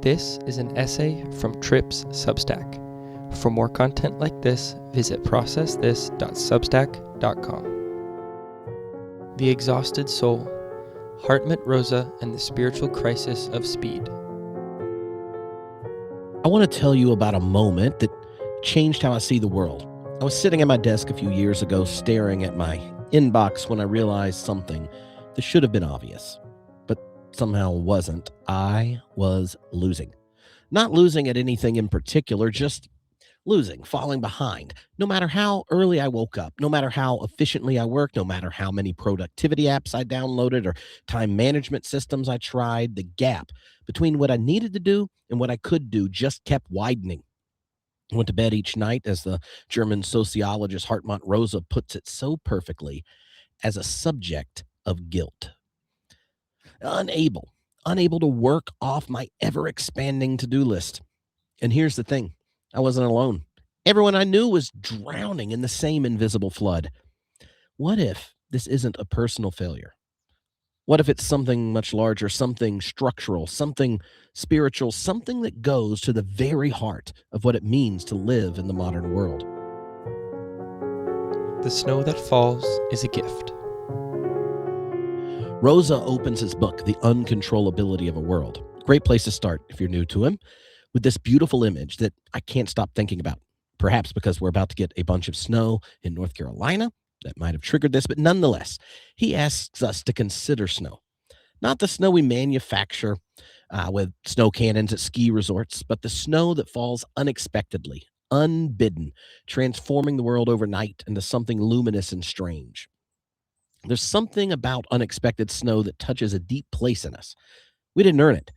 This is an essay from Tripp's Substack. For more content like this, visit processthis.substack.com. The Exhausted Soul, Hartmut Rosa and the Spiritual Crisis of Speed. I want to tell you about a moment that changed how I see the world. I was sitting at my desk a few years ago staring at my inbox when I realized something that should have been obvious, but somehow wasn't. I was losing. Not losing at anything in particular, just losing, falling behind. No matter how early I woke up, no matter how efficiently I worked, no matter how many productivity apps I downloaded or time management systems I tried, the gap between what I needed to do and what I could do just kept widening. I went to bed each night, as the German sociologist Hartmut Rosa puts it so perfectly, as a subject of guilt. Unable to work off my ever-expanding to-do list. And here's the thing. I wasn't alone. Everyone I knew was drowning in the same invisible flood. What if this isn't a personal failure? What if it's something much larger, something structural, something spiritual, something that goes to the very heart of what it means to live in the modern world? The snow that falls is a gift. Rosa opens his book, The Uncontrollability of a World. Great place to start if you're new to him, with this beautiful image that I can't stop thinking about. Perhaps because we're about to get a bunch of snow in North Carolina. That might have triggered this, but nonetheless, he asks us to consider snow. Not the snow we manufacture with snow cannons at ski resorts, but the snow that falls unexpectedly, unbidden, transforming the world overnight into something luminous and strange. There's something about unexpected snow that touches a deep place in us. We didn't earn it.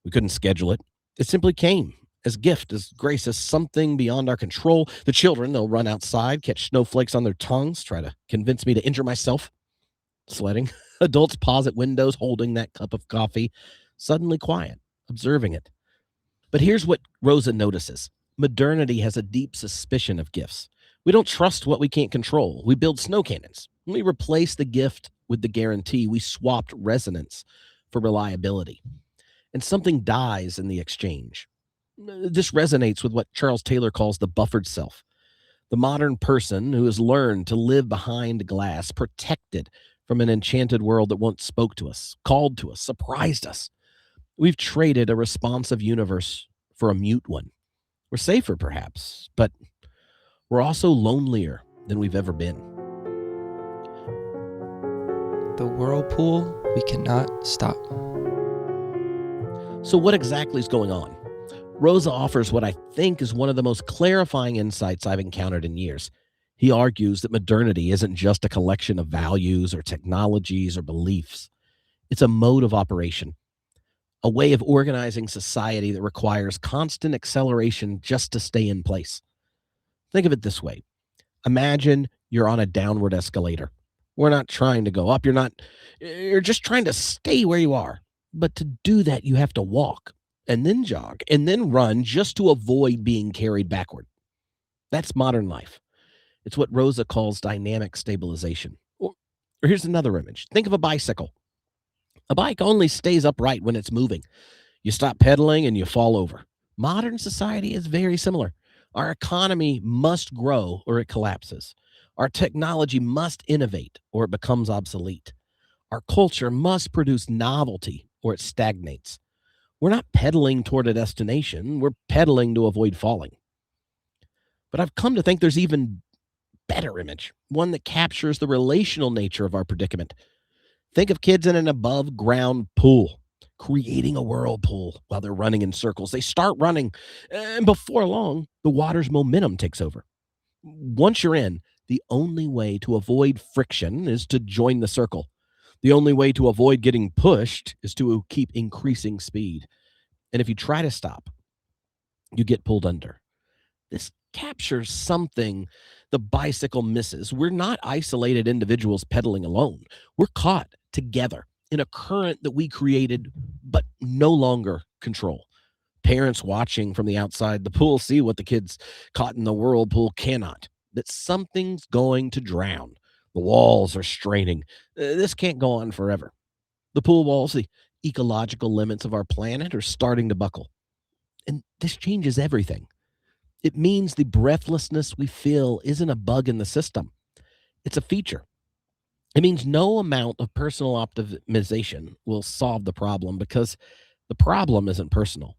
We couldn't schedule it. It simply came. As gift, as grace, as something beyond our control. The children, they'll run outside, catch snowflakes on their tongues, try to convince me to injure myself. Sweating. Adults pause at windows, holding that cup of coffee, suddenly quiet, observing it. But here's what Rosa notices. Modernity has a deep suspicion of gifts. We don't trust what we can't control. We build snow cannons. We replace the gift with the guarantee. We swapped resonance for reliability. And something dies in the exchange. This resonates with what Charles Taylor calls the buffered self. The modern person who has learned to live behind glass, protected from an enchanted world that once spoke to us, called to us, surprised us. We've traded a responsive universe for a mute one. We're safer, perhaps, but we're also lonelier than we've ever been. The whirlpool we cannot stop. So what exactly is going on? Rosa offers what I think is one of the most clarifying insights I've encountered in years. He argues that modernity isn't just a collection of values or technologies or beliefs. It's a mode of operation, a way of organizing society that requires constant acceleration just to stay in place. Think of it this way. Imagine you're on a downward escalator. We're not trying to go up. You're just trying to stay where you are. But to do that, you have to walk and then jog and then run just to avoid being carried backward. That's modern life. It's what Rosa calls dynamic stabilization. Or here's another image. Think of a bicycle. A bike only stays upright when it's moving. You stop pedaling and you fall over. Modern society is very similar. Our economy must grow or it collapses. Our technology must innovate or it becomes obsolete. Our culture must produce novelty or it stagnates. We're not pedaling toward a destination. We're pedaling to avoid falling. But I've come to think there's even better image, one that captures the relational nature of our predicament. Think of kids in an above-ground pool, creating a whirlpool while they're running in circles. They start running, and before long, the water's momentum takes over. Once you're in, the only way to avoid friction is to join the circle. The only way to avoid getting pushed is to keep increasing speed. And if you try to stop, you get pulled under. This captures something the bicycle misses. We're not isolated individuals pedaling alone. We're caught together in a current that we created but no longer control. Parents watching from the outside the pool see what the kids caught in the whirlpool cannot. That something's going to drown. The walls are straining. This can't go on forever. The pool walls, the ecological limits of our planet are starting to buckle. And this changes everything. It means the breathlessness we feel isn't a bug in the system, it's a feature. It means no amount of personal optimization will solve the problem because the problem isn't personal.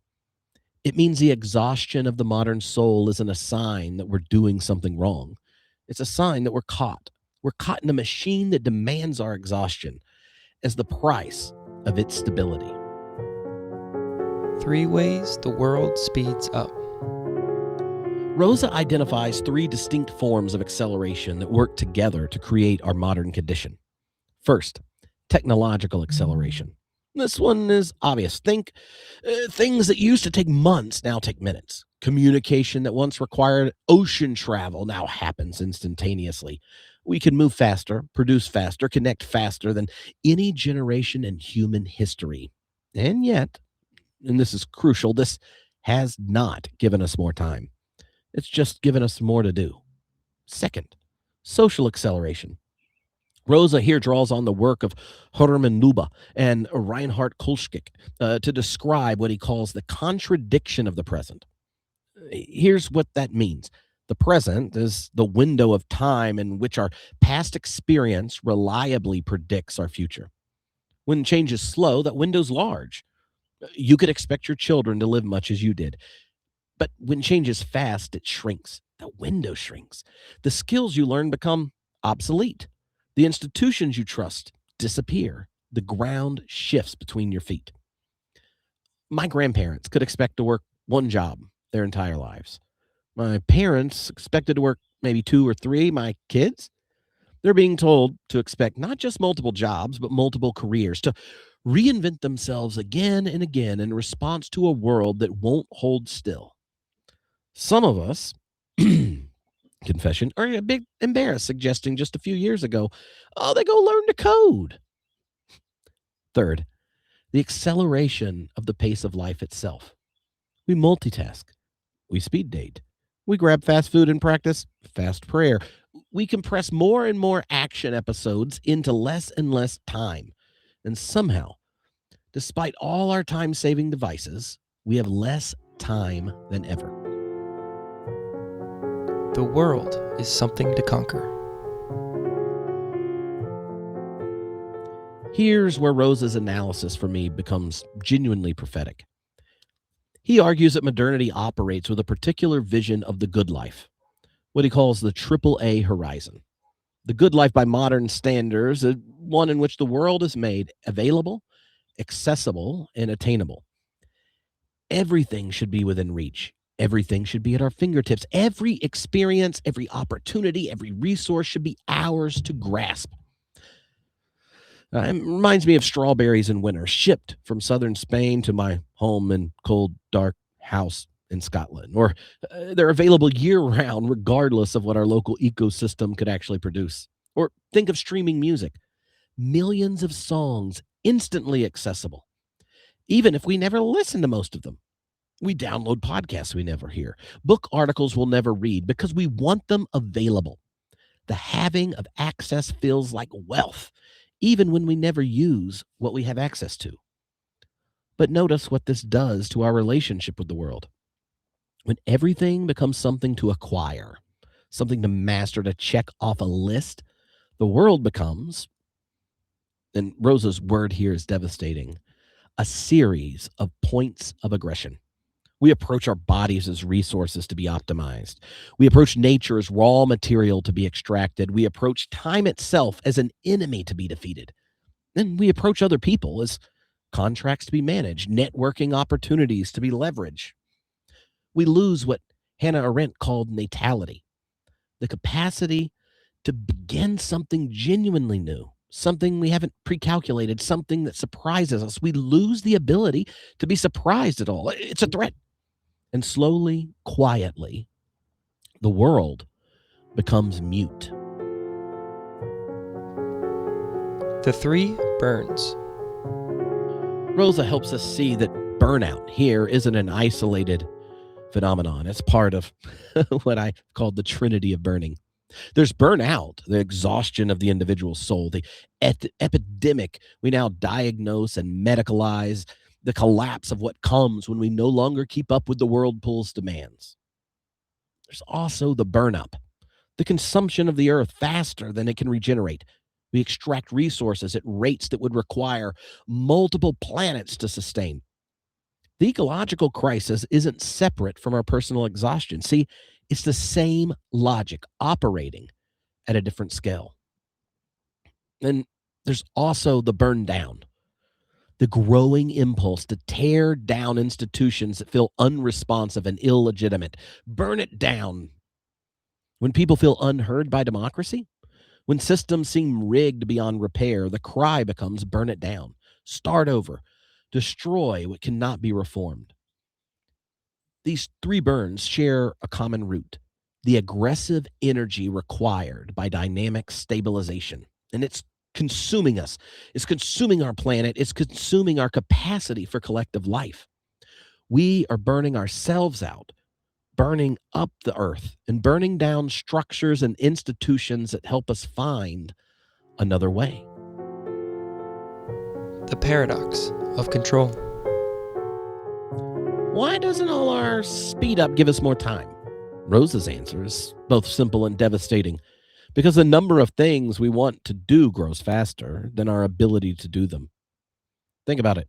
It means the exhaustion of the modern soul isn't a sign that we're doing something wrong. It's a sign that we're caught. We're caught in a machine that demands our exhaustion as the price of its stability. 3 ways the world speeds up. Rosa identifies 3 distinct forms of acceleration that work together to create our modern condition. First, technological acceleration. This one is obvious. Think things that used to take months now take minutes. Communication that once required ocean travel now happens instantaneously. We can move faster, produce faster, connect faster than any generation in human history. And yet, and this is crucial, this has not given us more time. It's just given us more to do. Second, social acceleration. Rosa here draws on the work of Hermann Luba and Reinhard Kolschik to describe what he calls the contradiction of the present. Here's what that means. The present is the window of time in which our past experience reliably predicts our future. When change is slow, that window's large. You could expect your children to live much as you did. But when change is fast, it shrinks. The window shrinks. The skills you learn become obsolete. The institutions you trust disappear. The ground shifts between your feet. My grandparents could expect to work one job their entire lives. My parents expected to work maybe 2 or 3. My kids, they're being told to expect not just multiple jobs, but multiple careers, to reinvent themselves again and again in response to a world that won't hold still. Some of us, confession, are a bit embarrassed suggesting just a few years ago, oh, they go learn to code. Third, the acceleration of the pace of life itself. We multitask. We speed date. We grab fast food and practice fast prayer. We compress more and more action episodes into less and less time. And somehow, despite all our time-saving devices, we have less time than ever. The world is something to conquer. Here's where Rosa's analysis for me becomes genuinely prophetic. He argues that modernity operates with a particular vision of the good life, what he calls the AAA horizon. The good life by modern standards is one in which the world is made available, accessible, and attainable. Everything should be within reach. Everything should be at our fingertips. Every experience, every opportunity, every resource should be ours to grasp. It reminds me of strawberries in winter, shipped from southern Spain to my home and cold, dark house in Scotland. Or they're available year-round, regardless of what our local ecosystem could actually produce. Or think of streaming music. Millions of songs instantly accessible, even if we never listen to most of them. We download podcasts we never hear, book articles we'll never read because we want them available. The having of access feels like wealth, even when we never use what we have access to. But notice what this does to our relationship with the world. When everything becomes something to acquire, something to master, to check off a list, the world becomes, and Rosa's word here is devastating, a series of points of aggression. We approach our bodies as resources to be optimized. We approach nature as raw material to be extracted. We approach time itself as an enemy to be defeated. Then we approach other people as contracts to be managed, networking opportunities to be leveraged. We lose what Hannah Arendt called natality, the capacity to begin something genuinely new, something we haven't pre-calculated, something that surprises us. We lose the ability to be surprised at all. It's a threat. And slowly, quietly, the world becomes mute. The 3 burns. Rosa helps us see that burnout here isn't an isolated phenomenon. It's part of what I called the trinity of burning. There's burnout, the exhaustion of the individual soul, the epidemic we now diagnose and medicalize. the collapse of what comes when we no longer keep up with the whirlpool's demands. There's also the burnup, the consumption of the earth faster than it can regenerate. We extract resources at rates that would require multiple planets to sustain. The ecological crisis isn't separate from our personal exhaustion. See, it's the same logic operating at a different scale. And there's also the burn down, the growing impulse to tear down institutions that feel unresponsive and illegitimate. Burn it down. When people feel unheard by democracy, when systems seem rigged beyond repair, the cry becomes burn it down, start over, destroy what cannot be reformed. These three burns share a common root: the aggressive energy required by dynamic stabilization. And it's consuming us. It's consuming our planet. It's consuming our capacity for collective life. We are burning ourselves out, burning up the earth, and burning down structures and institutions that help us find another way. The paradox of control. Why doesn't all our speed up give us more time? Rosa's answer is both simple and devastating, because the number of things we want to do grows faster than our ability to do them. Think about it.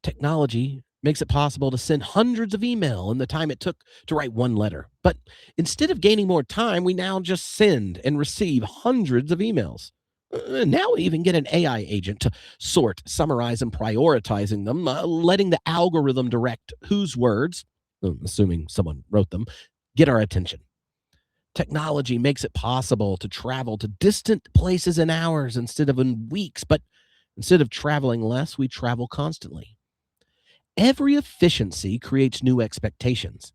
Technology makes it possible to send hundreds of emails in the time it took to write one letter. But instead of gaining more time, we now just send and receive hundreds of emails. Now we even get an AI agent to sort, summarize, and prioritizing them, letting the algorithm direct whose words, assuming someone wrote them, get our attention. Technology makes it possible to travel to distant places in hours instead of in weeks, but instead of traveling less, we travel constantly. Every efficiency creates new expectations.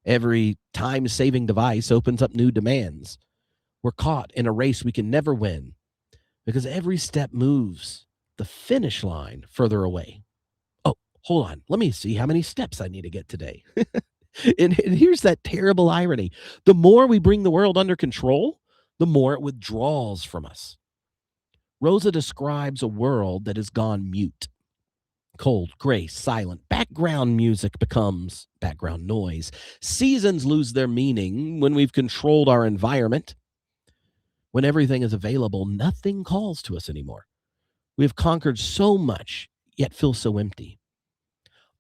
Every time-saving device opens up new demands. We're caught in a race we can never win because every step moves the finish line further away. Oh, hold on. Let me see how many steps I need to get today. And here's that terrible irony. The more we bring the world under control, the more it withdraws from us. Rosa describes a world that has gone mute. Cold, gray, silent. Background music becomes background noise. Seasons lose their meaning when we've controlled our environment. When everything is available, nothing calls to us anymore. We have conquered so much, yet feel so empty.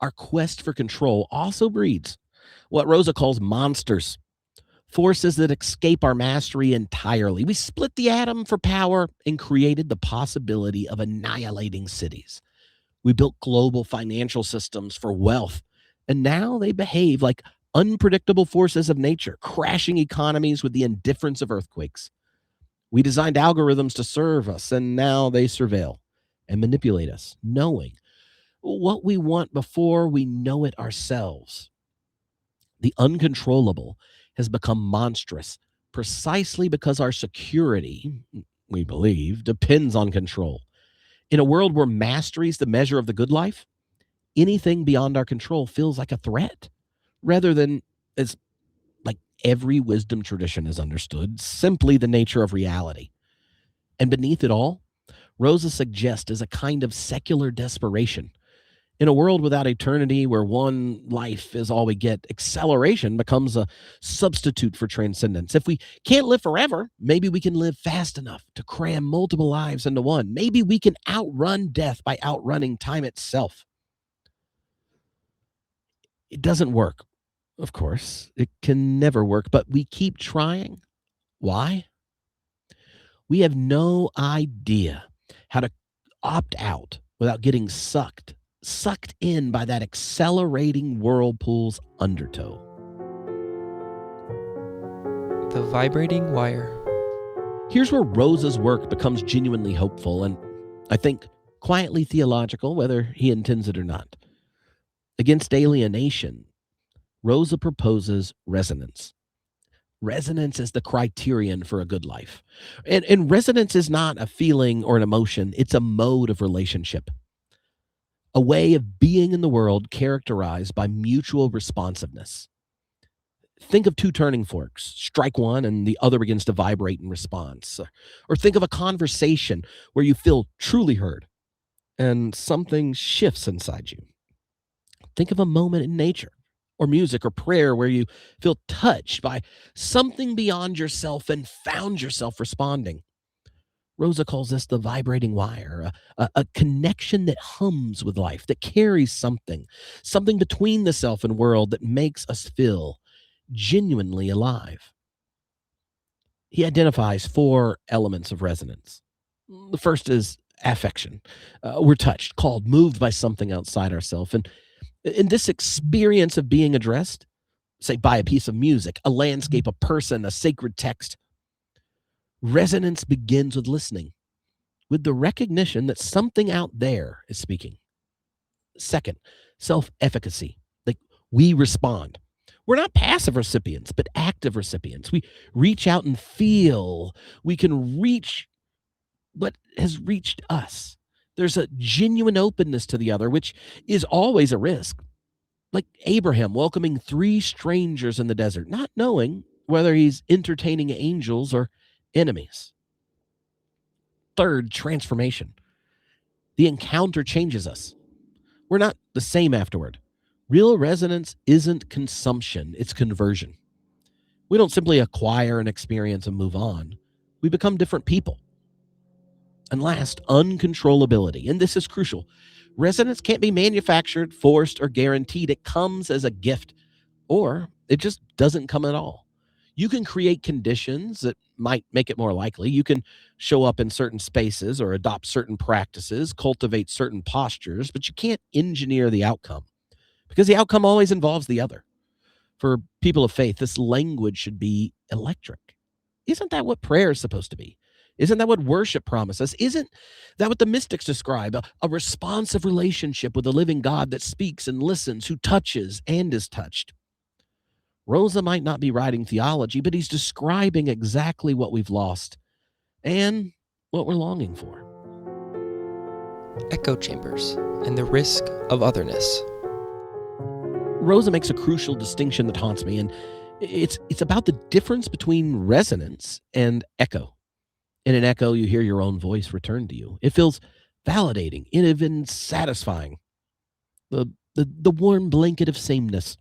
Our quest for control also breeds what Rosa calls monsters, forces that escape our mastery entirely. We split the atom for power and created the possibility of annihilating cities. We built global financial systems for wealth, and now they behave like unpredictable forces of nature, crashing economies with the indifference of earthquakes. We designed algorithms to serve us, and now they surveil and manipulate us, knowing what we want before we know it ourselves. The uncontrollable has become monstrous precisely because our security, we believe, depends on control. In a world where mastery is the measure of the good life, anything beyond our control feels like a threat, rather than, as like every wisdom tradition has understood, simply the nature of reality. And beneath it all, Rosa suggests is a kind of secular desperation. In a world without eternity, where one life is all we get, acceleration becomes a substitute for transcendence. If we can't live forever, maybe we can live fast enough to cram multiple lives into one. Maybe we can outrun death by outrunning time itself. It doesn't work, of course. It can never work, but we keep trying. Why? We have no idea how to opt out without getting sucked in by that accelerating whirlpool's undertow. The vibrating wire. Here's where Rosa's work becomes genuinely hopeful and, I think, quietly theological, whether he intends it or not. Against alienation, Rosa proposes resonance. Resonance is the criterion for a good life. And resonance is not a feeling or an emotion, it's a mode of relationship. A way of being in the world characterized by mutual responsiveness. Think of two turning forks. Strike one and the other begins to vibrate in response. Or think of a conversation where you feel truly heard and something shifts inside you. Think of a moment in nature or music or prayer where you feel touched by something beyond yourself and found yourself responding. Rosa calls this the vibrating wire, a connection that hums with life, that carries something between the self and world that makes us feel genuinely alive. He identifies four elements of resonance. The first is affection. We're touched, called, moved by something outside ourselves. And in this experience of being addressed, say by a piece of music, a landscape, a person, a sacred text, resonance begins with listening, with the recognition that something out there is speaking. Second, self-efficacy. Like we respond. We're not passive recipients, but active recipients. We reach out and feel. We can reach what has reached us. There's a genuine openness to the other, which is always a risk. Like Abraham welcoming three strangers in the desert, not knowing whether he's entertaining angels or enemies. Third, transformation. The encounter changes us. We're not the same afterward. Real resonance isn't consumption, it's conversion. We don't simply acquire an experience and move on. We become different people. And last, uncontrollability. And this is crucial. Resonance can't be manufactured, forced, or guaranteed. It comes as a gift, or it just doesn't come at all. You can create conditions that might make it more likely. You can show up in certain spaces or adopt certain practices, cultivate certain postures, but you can't engineer the outcome because the outcome always involves the other. For people of faith, this language should be electric. Isn't that what prayer is supposed to be? Isn't that what worship promises? Isn't that what the mystics describe? A responsive relationship with a living God that speaks and listens, who touches and is touched. Rosa might not be writing theology, but he's describing exactly what we've lost and what we're longing for. Echo chambers and the risk of otherness. Rosa makes a crucial distinction that haunts me, and it's about the difference between resonance and echo. In an echo, you hear your own voice return to you. It feels validating, even satisfying. The warm blanket of sameness.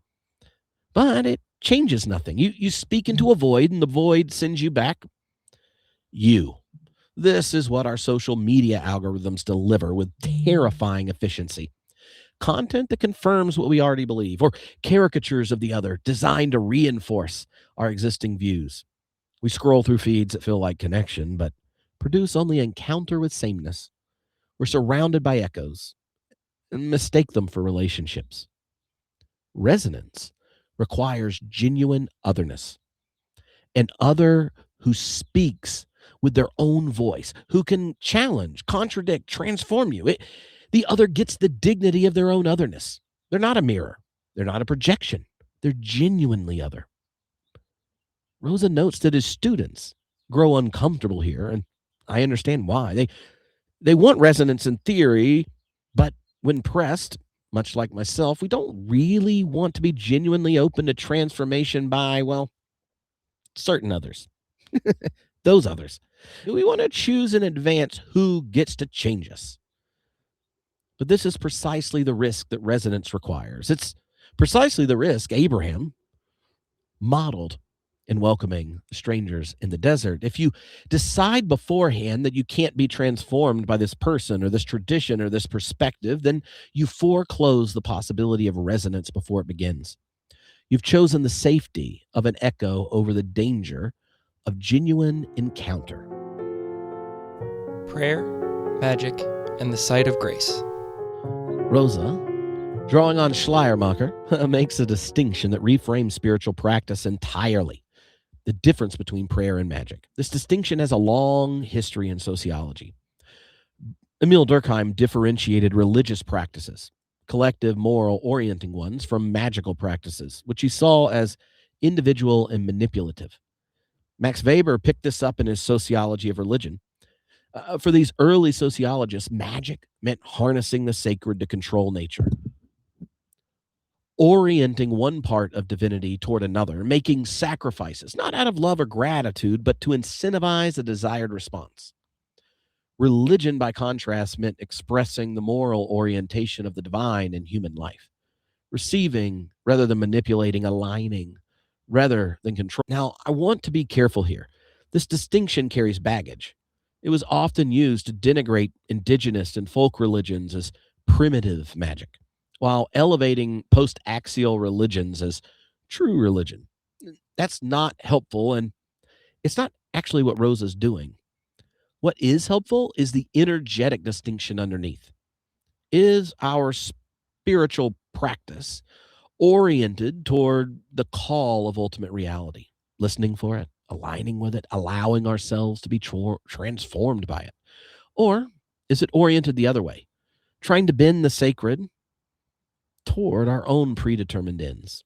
But it changes nothing. You speak into a void, and the void sends you back you. This is what our social media algorithms deliver with terrifying efficiency. Content that confirms what we already believe, or caricatures of the other designed to reinforce our existing views. We scroll through feeds that feel like connection, but produce only encounter with sameness. We're surrounded by echoes and mistake them for relationships. Resonance requires genuine otherness, an other who speaks with their own voice, who can challenge, contradict, transform you. The other gets the dignity of their own otherness. They're not a mirror. They're not a projection. They're genuinely other. Rosa notes that his students grow uncomfortable here, and I understand why. They want resonance in theory, but when pressed, much like myself, we don't really want to be genuinely open to transformation by, well, certain others. Those others. We want to choose in advance who gets to change us. But this is precisely the risk that resonance requires. It's precisely the risk Abraham modeled in welcoming strangers in the desert. If you decide beforehand that you can't be transformed by this person or this tradition or this perspective, then you foreclose the possibility of resonance before it begins. You've chosen the safety of an echo over the danger of genuine encounter. Prayer, magic, and the sight of grace. Rosa, drawing on Schleiermacher, makes a distinction that reframes spiritual practice entirely. The difference between prayer and magic. This distinction has a long history in sociology. Emil Durkheim differentiated religious practices, collective moral orienting ones, from magical practices, which he saw as individual and manipulative. Max Weber picked this up in his Sociology of Religion. For these early sociologists, magic meant harnessing the sacred to control nature, orienting one part of divinity toward another, making sacrifices, not out of love or gratitude, but to incentivize a desired response. Religion, by contrast, meant expressing the moral orientation of the divine in human life, receiving rather than manipulating, aligning rather than control. Now, I want to be careful here. This distinction carries baggage. It was often used to denigrate indigenous and folk religions as primitive magic, while elevating post axial religions as true religion. That's not helpful, and it's not actually what Rosa's doing. What is helpful is the energetic distinction underneath. Is our spiritual practice oriented toward the call of ultimate reality, listening for it, aligning with it, allowing ourselves to be transformed by it? Or is it oriented the other way, trying to bend the sacred toward our own predetermined ends?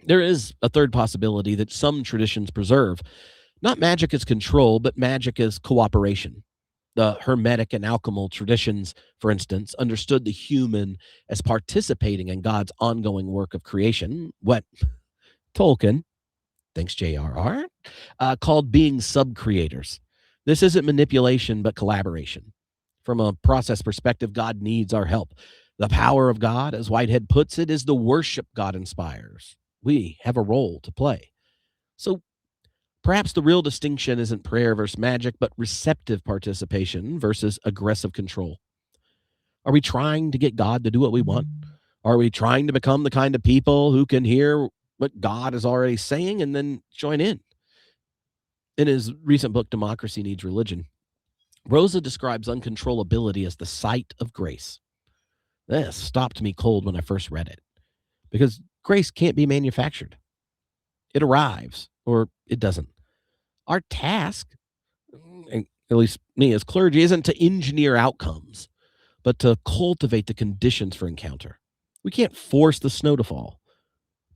There is a third possibility that some traditions preserve, not magic as control, but magic as cooperation. The Hermetic and alchemical traditions, for instance, understood the human as participating in God's ongoing work of creation, what Tolkien, thanks JRR, called being sub-creators. This isn't manipulation, but collaboration. From a process perspective, God needs our help. The power of God, as Whitehead puts it, is the worship God inspires. We have a role to play. So perhaps the real distinction isn't prayer versus magic, but receptive participation versus aggressive control. Are we trying to get God to do what we want? Are we trying to become the kind of people who can hear what God is already saying and then join in? In his recent book, Democracy Needs Religion, Rosa describes uncontrollability as the sight of grace. This stopped me cold when I first read it, because grace can't be manufactured. It arrives, or it doesn't. Our task, at least me as clergy, isn't to engineer outcomes, but to cultivate the conditions for encounter. We can't force the snow to fall,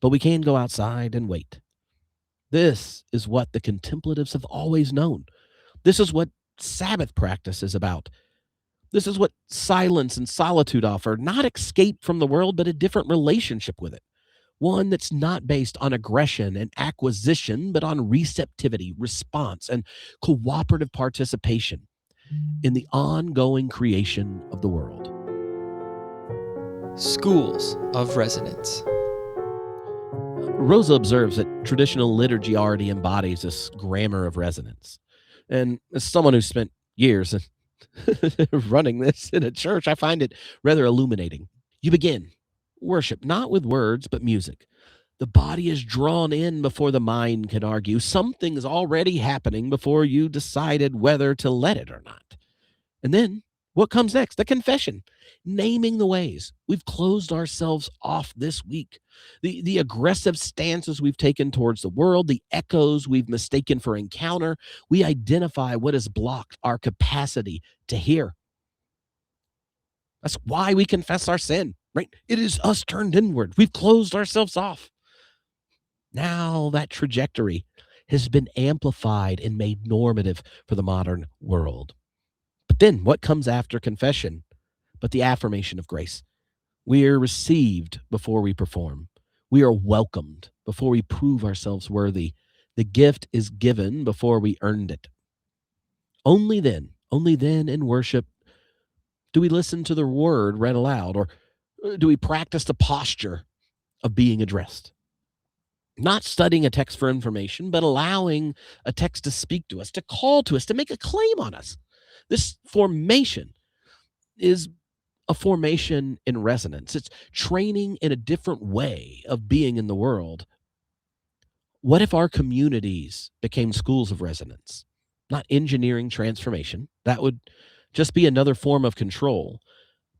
but we can go outside and wait. This is what the contemplatives have always known. This is what Sabbath practice is about. This is what silence and solitude offer, not escape from the world, but a different relationship with it. One that's not based on aggression and acquisition, but on receptivity, response, and cooperative participation in the ongoing creation of the world. Schools of resonance. Rosa observes that traditional liturgy already embodies this grammar of resonance. And as someone who spent years running this in a church, I find it rather illuminating. You begin worship not with words, but music. The body is drawn in before the mind can argue. Something is already happening before you decided whether to let it or not. And then what comes next? The confession, naming the ways we've closed ourselves off this week, the aggressive stances we've taken towards the world, the echoes we've mistaken for encounter. We identify what has blocked our capacity to hear. That's why we confess our sin, right? It is us turned inward. We've closed ourselves off. Now that trajectory has been amplified and made normative for the modern world. But then what comes after confession but the affirmation of grace? We are received before we perform. We are welcomed before we prove ourselves worthy. The gift is given before we earned it. Only then in worship do we listen to the word read aloud, or do we practice the posture of being addressed? Not studying a text for information, but allowing a text to speak to us, to call to us, to make a claim on us. This formation is a formation in resonance. It's training in a different way of being in the world. What if our communities became schools of resonance? Not engineering transformation. That would just be another form of control,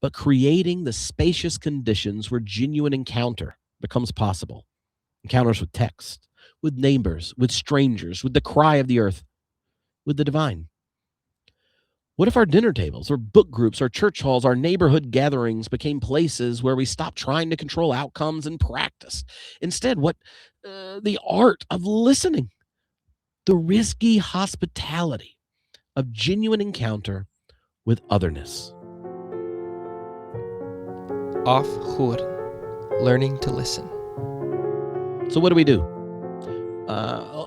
but creating the spacious conditions where genuine encounter becomes possible. Encounters with text, with neighbors, with strangers, with the cry of the earth, with the divine. What if our dinner tables or book groups, our church halls, our neighborhood gatherings became places where we stopped trying to control outcomes and practice? Instead, the art of listening, the risky hospitality of genuine encounter with otherness. Aufhören, learning to listen. So what do?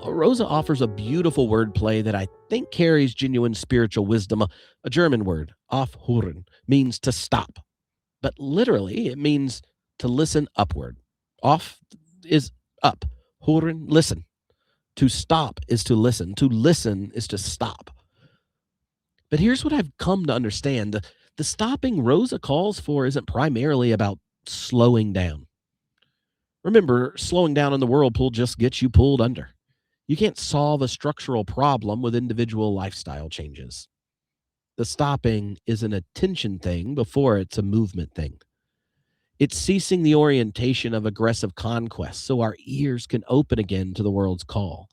Rosa offers a beautiful wordplay that I think carries genuine spiritual wisdom. A German word, aufhören, means to stop. But literally, it means to listen upward. Off is up. Hören, listen. To stop is to listen. To listen is to stop. But here's what I've come to understand. The stopping Rosa calls for isn't primarily about slowing down. Remember, slowing down in the whirlpool just gets you pulled under. You can't solve a structural problem with individual lifestyle changes. The stopping is an attention thing before it's a movement thing. It's ceasing the orientation of aggressive conquest so our ears can open again to the world's call.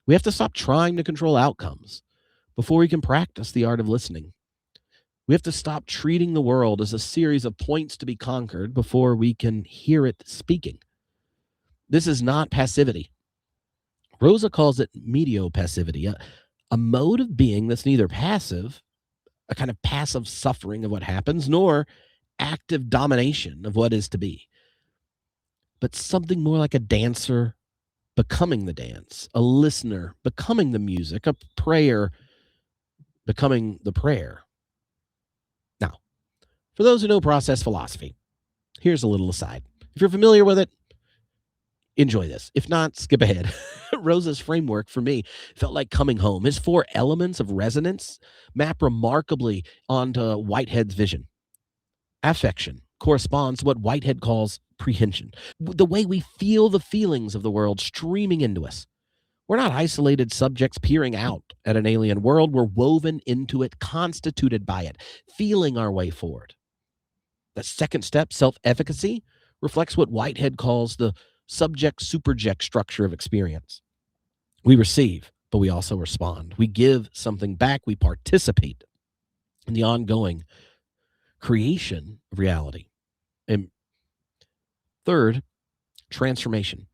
We have to stop trying to control outcomes before we can practice the art of listening. We have to stop treating the world as a series of points to be conquered before we can hear it speaking. This is not passivity. Rosa calls it mediopassivity, a mode of being that's neither passive, a kind of passive suffering of what happens, nor active domination of what is to be, but something more like a dancer becoming the dance, a listener becoming the music, a prayer becoming the prayer. Now, for those who know process philosophy, here's a little aside. If you're familiar with it, enjoy this. If not, skip ahead. Rosa's framework for me felt like coming home. His 4 elements of resonance map remarkably onto Whitehead's vision. Affection corresponds to what Whitehead calls prehension, the way we feel the feelings of the world streaming into us. We're not isolated subjects peering out at an alien world. We're woven into it, constituted by it, feeling our way forward. The second step, self-efficacy, reflects what Whitehead calls the subject-superject structure of experience. We receive, but we also respond. We give something back. We participate in the ongoing creation of reality. And third, transformation.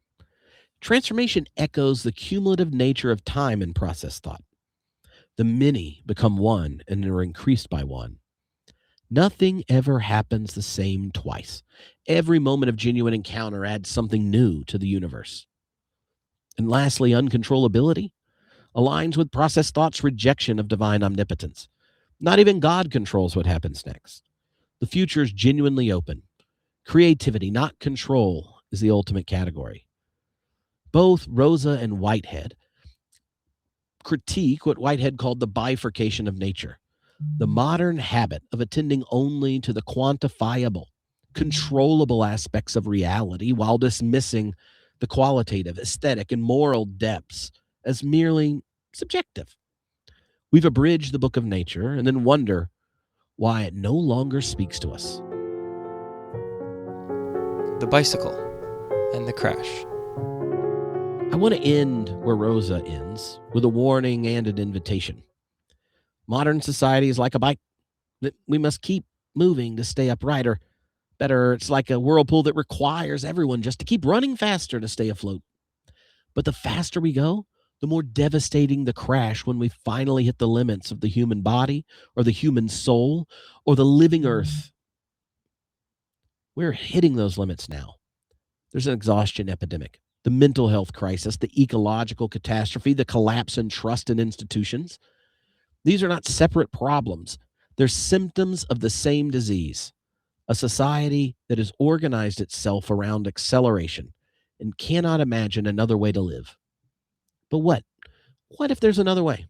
Transformation echoes the cumulative nature of time in process thought. The many become one and are increased by one. Nothing ever happens the same twice. Every moment of genuine encounter adds something new to the universe. And lastly, uncontrollability aligns with process thought's rejection of divine omnipotence. Not even God controls what happens next. The future is genuinely open. Creativity, not control, is the ultimate category. Both Rosa and Whitehead critique what Whitehead called the bifurcation of nature, the modern habit of attending only to the quantifiable, controllable aspects of reality while dismissing the qualitative, aesthetic, and moral depths as merely subjective. We've abridged the book of nature and then wonder why it no longer speaks to us. The bicycle and the crash. I want to end where Rosa ends, with a warning and an invitation. Modern society is like a bike that we must keep moving to stay upright, or better, it's like a whirlpool that requires everyone just to keep running faster to stay afloat. But the faster we go, the more devastating the crash when we finally hit the limits of the human body or the human soul or the living earth. We're hitting those limits now. There's an exhaustion epidemic, the mental health crisis, the ecological catastrophe, the collapse in trust in institutions. These are not separate problems. They're symptoms of the same disease, a society that has organized itself around acceleration and cannot imagine another way to live. But what? What if there's another way?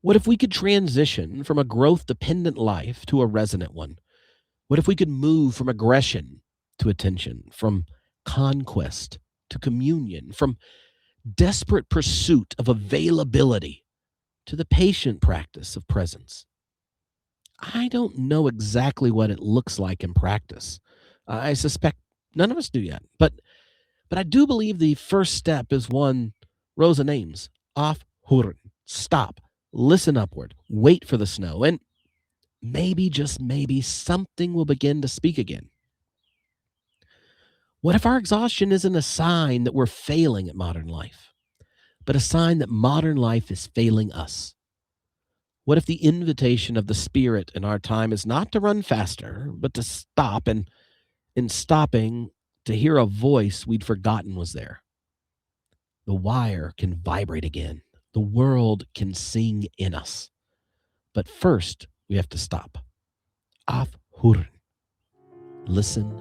What if we could transition from a growth-dependent life to a resonant one? What if we could move from aggression to attention, from conquest to communion, from desperate pursuit of availability to the patient practice of presence? I don't know exactly what it looks like in practice. I suspect none of us do yet. But I do believe the first step is one Rosa names: aufhören, stop, listen upward, wait for the snow, and maybe, just maybe, something will begin to speak again. What if our exhaustion isn't a sign that we're failing at modern life, but a sign that modern life is failing us? What if the invitation of the Spirit in our time is not to run faster, but to stop, and in stopping, to hear a voice we'd forgotten was there? The wire can vibrate again. The world can sing in us. But first, we have to stop. Aufhören. Listen